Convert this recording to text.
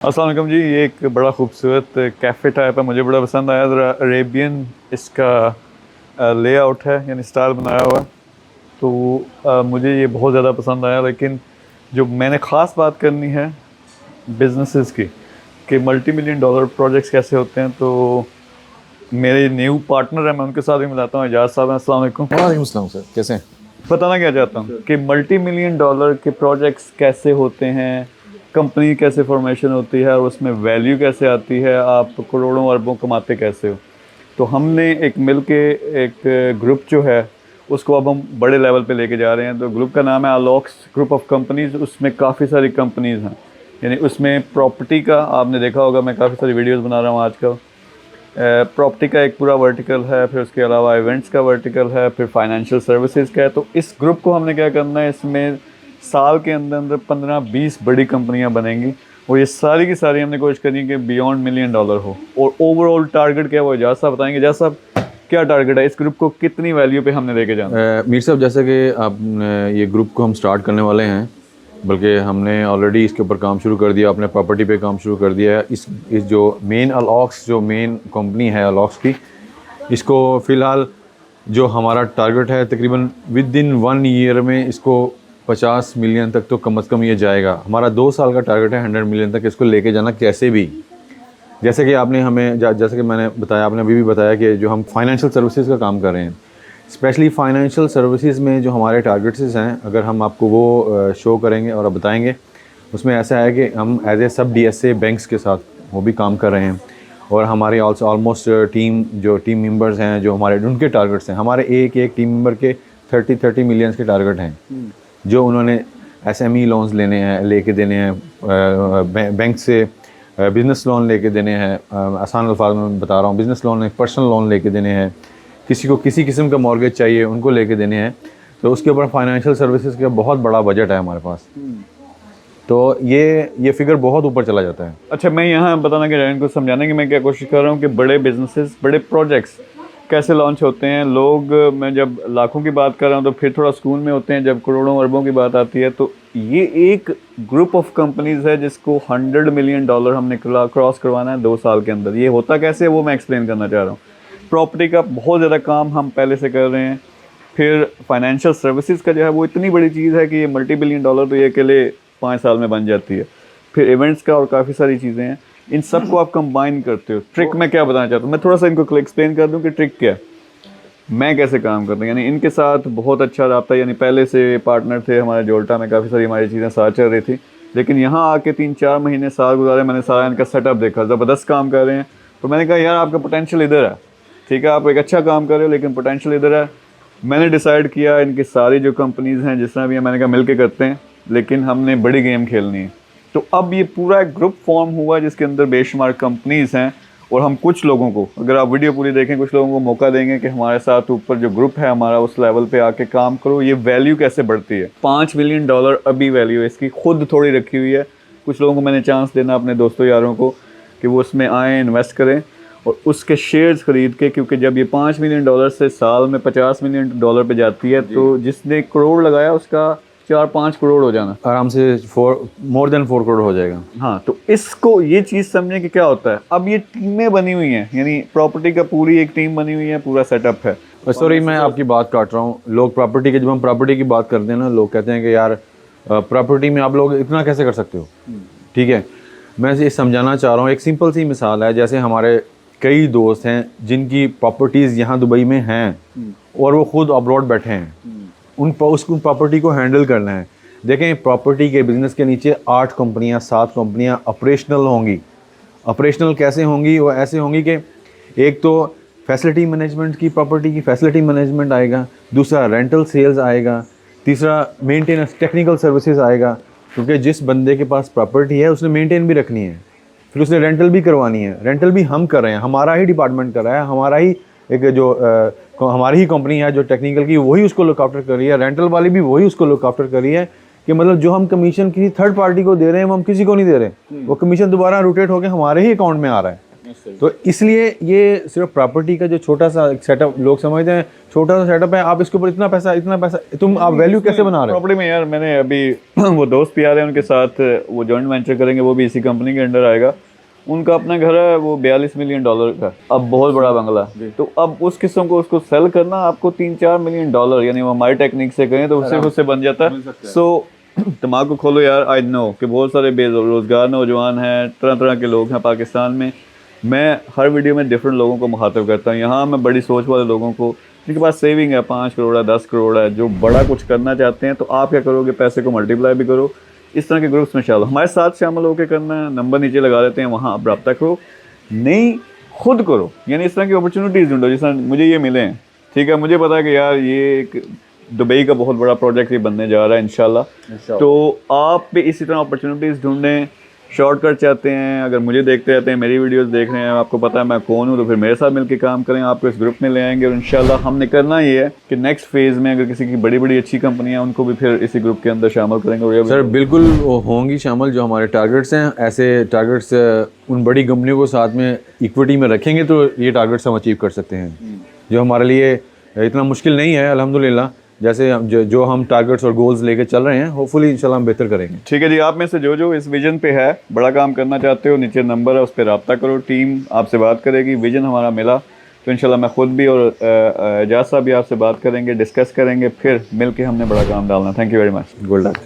अस्सलाम वालेकुम जी। ये एक बड़ा खूबसूरत कैफ़े टाइप है, मुझे बड़ा पसंद आया। ज़रा अरेबियन इसका लेआउट है, यानी स्टाइल बनाया हुआ है। तो मुझे ये बहुत ज़्यादा पसंद आया। लेकिन जो मैंने ख़ास बात करनी है बिजनेसेस की, कि मल्टी मिलियन डॉलर प्रोजेक्ट्स कैसे होते हैं, तो मेरे न्यू पार्टनर हैं, मैं उनके साथ ही मिलाता हूँ। एजाज साहब, अस्सलाम वालेकुम। वालेकुम सलाम सर, कैसे हैं? बताना क्या चाहता हूँ कि मल्टी मिलियन डॉलर के प्रोजेक्ट्स कैसे होते हैं, कंपनी कैसे फॉर्मेशन होती है और उसमें वैल्यू कैसे आती है, आप करोड़ों अरबों कमाते कैसे हो। तो हमने एक मिल के एक ग्रुप जो है उसको अब हम बड़े लेवल पे लेके जा रहे हैं। तो ग्रुप का नाम है अलॉक्स ग्रुप ऑफ कंपनीज़। उसमें काफ़ी सारी कंपनीज़ हैं, यानी उसमें प्रॉपर्टी का आपने देखा होगा, मैं काफ़ी सारी वीडियोज़ बना रहा हूँ आजकल। प्रॉपर्टी का एक पूरा वर्टिकल है, फिर उसके अलावा इवेंट्स का वर्टिकल है, फिर फाइनेंशियल सर्विसेज का है। तो इस ग्रुप को हमने क्या करना है, इसमें साल के अंदर अंदर 15-20 बड़ी कंपनियां बनेंगी और ये सारी की सारी हमने कोशिश करनी है कि बियॉन्ड मिलियन डॉलर हो। और ओवरऑल टारगेट क्या है वो एजाज साहब बताएंगे। एजाज साहब, क्या टारगेट है इस ग्रुप को, कितनी वैल्यू पे हमने लेके जाना है? मीर साहब, जैसे कि आप ये ग्रुप को हम स्टार्ट करने वाले हैं, बल्कि हमने ऑलरेडी इसके ऊपर काम शुरू कर दिया, अपने प्रॉपर्टी पे काम शुरू कर दिया है। इस जो मेन अलॉक्स, जो मेन कंपनी है अलॉक्स की, इसको फ़िलहाल जो हमारा टारगेट है तकरीबन विद इन 1 ईयर में इसको 50 मिलियन तक तो कम से कम ये जाएगा। हमारा 2 साल का टारगेट है 100 मिलियन तक इसको लेके जाना कैसे भी। जैसे कि आपने हमें जैसे कि मैंने बताया, आपने अभी भी बताया कि जो हम फाइनेंशियल सर्विसेज का काम कर रहे हैं, स्पेशली फाइनेंशियल सर्विसेज में जो हमारे टारगेट्स हैं, अगर हम आपको वो शो करेंगे और अब बताएंगे, उसमें ऐसा है कि हम एज ए सब DSA बैंक्स के साथ वो भी काम कर रहे हैं। और हमारे ऑलमोस्ट टीम मेंबर्स हैं जो हमारे, उनके टारगेट्स हैं, हमारे एक टीम मेंबर के 30 मिलियंस के टारगेट हैं जो उन्होंने SME लोन्स लेके देने हैं बैंक से, बिज़नेस लोन लेके देने हैं। आसान अल्फाज में बता रहा हूँ, बिज़नेस लोन, पर्सनल लोन लेके देने हैं, किसी को किसी किस्म का मॉर्गेज चाहिए उनको लेके देने हैं। तो उसके ऊपर फाइनेंशियल सर्विसेज का बहुत बड़ा बजट है हमारे पास। तो ये फिगर बहुत ऊपर चला जाता है। अच्छा, मैं यहाँ बताना क्या इनको समझाने की मैं क्या कोशिश कर रहा हूँ कि बड़े बिजनेसेस, बड़े प्रोजेक्ट्स कैसे लॉन्च होते हैं। लोग, मैं जब लाखों की बात कर रहा हूँ तो फिर थोड़ा सुकून में होते हैं, जब करोड़ों अरबों की बात आती है तो ये एक ग्रुप ऑफ कंपनीज है जिसको 100 मिलियन डॉलर हमने क्रॉस करवाना है 2 साल के अंदर। ये होता कैसे है वो मैं एक्सप्लेन करना चाह रहा हूँ। प्रॉपर्टी का बहुत ज़्यादा काम हम पहले से कर रहे हैं। फिर फाइनेंशियल सर्विसेज का जो है वो इतनी बड़ी चीज़ है कि ये मल्टी बिलियन डॉलर तो ये अकेले 5 साल में बन जाती है। फिर इवेंट्स का और काफ़ी सारी चीज़ें हैं, इन सब को आप कंबाइन करते हो। ट्रिक मैं क्या बताना चाहता हूँ, मैं थोड़ा सा इनको एक्सप्लेन कर दूँ कि ट्रिक क्या है, मैं कैसे काम करता हूँ। यानी इनके साथ बहुत अच्छा रहा, यानी पहले से पार्टनर थे हमारे जोल्टा में, काफ़ी सारी हमारी चीज़ें साथ चल रही थी। लेकिन यहाँ आके 3-4 महीने साल गुजारे, मैंने सारा इनका सेटअप देखा, ज़बरदस्त काम कर रहे हैं। तो मैंने कहा यार आपका पोटेंशियल इधर है, ठीक है, आप एक अच्छा काम कर रहे हो लेकिन पोटेंशियल इधर है। मैंने डिसाइड किया इनकी सारी जो कंपनीज़ हैं जिस तरह भी है, मैंने कहा मिल के करते हैं, लेकिन हमने बड़ी गेम खेलनी है। तो अब ये पूरा एक ग्रुप फॉर्म हुआ जिसके अंदर बेशुमार कंपनीज़ हैं। और हम कुछ लोगों को, अगर आप वीडियो पूरी देखें, कुछ लोगों को मौका देंगे कि हमारे साथ ऊपर जो ग्रुप है हमारा उस लेवल पे आके काम करो। ये वैल्यू कैसे बढ़ती है, 5 मिलियन डॉलर अभी वैल्यू है इसकी, खुद थोड़ी रखी हुई है। कुछ लोगों को मैंने चांस देना, अपने दोस्तों यारों को, कि वो उसमें आएँ, इन्वेस्ट करें और उसके शेयर्स खरीद के, क्योंकि जब ये 5 मिलियन डॉलर से साल में 50 मिलियन डॉलर पे जाती है तो जिसने करोड़ लगाया उसका 4-5 करोड़ हो जाना आराम से, मोर देन 4 करोड़ हो जाएगा। हाँ, तो इसको ये चीज़ समझें कि क्या होता है। अब ये टीमें बनी हुई हैं, यानी प्रॉपर्टी का पूरी एक टीम बनी हुई है, पूरा सेटअप है। सॉरी, मैं आपकी बात काट रहा हूँ। लोग प्रॉपर्टी के, जब हम प्रॉपर्टी की बात करते हैं ना, लोग कहते हैं कि यार प्रॉपर्टी में आप लोग इतना कैसे कर सकते हो। ठीक है, मैं ये समझाना चाह रहा हूँ। एक सिंपल सी मिसाल है, जैसे हमारे कई दोस्त हैं जिनकी प्रॉपर्टीज़ यहाँ दुबई में हैं और वो खुद अब्रॉड बैठे हैं, उन प्रॉपर्टी को हैंडल करना है। देखें, प्रॉपर्टी के बिज़नेस के नीचे 8 कंपनियाँ 7 कंपनियाँ ऑपरेशनल होंगी। ऑपरेशनल कैसे होंगी? वो ऐसे होंगी कि एक तो फैसिलिटी मैनेजमेंट की, प्रॉपर्टी की फैसिलिटी मैनेजमेंट आएगा, दूसरा रेंटल सेल्स आएगा, तीसरा मेंटेनेंस टेक्निकल सर्विसेज आएगा, क्योंकि जिस बंदे के पास प्रॉपर्टी है उसने मेंटेन भी रखनी है, फिर उसने रेंटल भी करवानी है। रेंटल भी हम कर रहे हैं, हमारा ही डिपार्टमेंट कर रहा है, हमारा ही एक जो हमारी ही कंपनी है जो टेक्निकल की, वही उसको लुक आफ्टर कर रही है, रेंटल वाली भी वही उसको लुक आफ्टर कर रही है। कि मतलब जो हम कमीशन किसी थर्ड पार्टी को दे रहे हैं वो हम किसी को नहीं दे रहे, वो कमीशन दोबारा रोटेट होकर हमारे ही अकाउंट में आ रहा है। तो इसलिए ये सिर्फ प्रॉपर्टी का जो छोटा सा सेटअप, लोग समझते हैं छोटा सा सेटअप है, आप इसके ऊपर इतना पैसा, तुम आप वैल्यू कैसे बना रहे हो? प्रॉपर्टी में यार मैंने अभी वो दोस्त भी आ रहे हैं, उनके साथ वो जॉइंट वेंचर करेंगे, वो भी इसी कंपनी के अंडर आएगा। उनका अपना घर है वो $42 मिलियन का, अब बहुत बड़ा बंगला। तो अब उस किस्म को उसको सेल करना आपको $3-4 मिलियन, यानी वो हमारी टेक्निक से कहें तो उससे बन जाता है। सो दिमाग को खोलो यार, आई नो कि बहुत सारे बेरोजगार नौजवान हैं, तरह तरह के लोग हैं पाकिस्तान में। मैं हर वीडियो में डिफरेंट लोगों को मुखातब करता हूँ। यहाँ मैं बड़ी सोच वाले लोगों को, जिनके पास सेविंग है 5 करोड़ है, 10 करोड़ है, जो बड़ा कुछ करना चाहते हैं, तो आप क्या करोगे, पैसे को मल्टीप्लाई भी करो। इस तरह के ग्रुप्स में शामिल हमारे साथ शामिल होकर करना है, नंबर नीचे लगा देते हैं, वहाँ आप रब्ता करो, नहीं खुद करो। यानी इस तरह की अपॉर्चुनिटीज़ ढूंढो, जिस तरह मुझे ये मिले हैं। ठीक है, मुझे पता है कि यार ये एक दुबई का बहुत बड़ा प्रोजेक्ट ये बनने जा रहा है इंशाल्लाह। तो आप भी इसी तरह अपॉर्चुनिटीज़ ढूंढें। शॉर्टकट चाहते हैं, अगर मुझे देखते रहते हैं, मेरी वीडियोस देख रहे हैं, आपको पता है मैं कौन हूँ, तो फिर मेरे साथ मिलकर काम करें, आपको इस ग्रुप में ले आएंगे। और इंशाल्लाह हमने करना ये है कि नेक्स्ट फेज़ में अगर किसी की बड़ी बड़ी अच्छी कंपनियाँ, उनको भी फिर इसी ग्रुप के अंदर शामिल करेंगे। और सर बिल्कुल वो होंगी शामिल, जो हमारे टारगेट्स हैं, ऐसे टारगेट्स उन बड़ी कंपनियों को साथ में इक्विटी में रखेंगे तो ये टारगेट्स हम अचीव कर सकते हैं, जो हमारे लिए इतना मुश्किल नहीं है अल्हम्दुलिल्लाह। जैसे जो हम टारगेट्स और गोल्स लेके चल रहे हैं, होपफुली इंशाल्लाह हम बेहतर करेंगे। ठीक है जी, आप में से जो इस विजन पे है, बड़ा काम करना चाहते हो, नीचे नंबर है, उस पर रब्ता करो, टीम आपसे बात करेगी। विजन हमारा मिला तो इंशाल्लाह मैं खुद भी और एजाज साहब भी आपसे बात करेंगे, डिस्कस करेंगे, फिर मिल के हमने बड़ा काम डालना। Thank you very much. Good luck.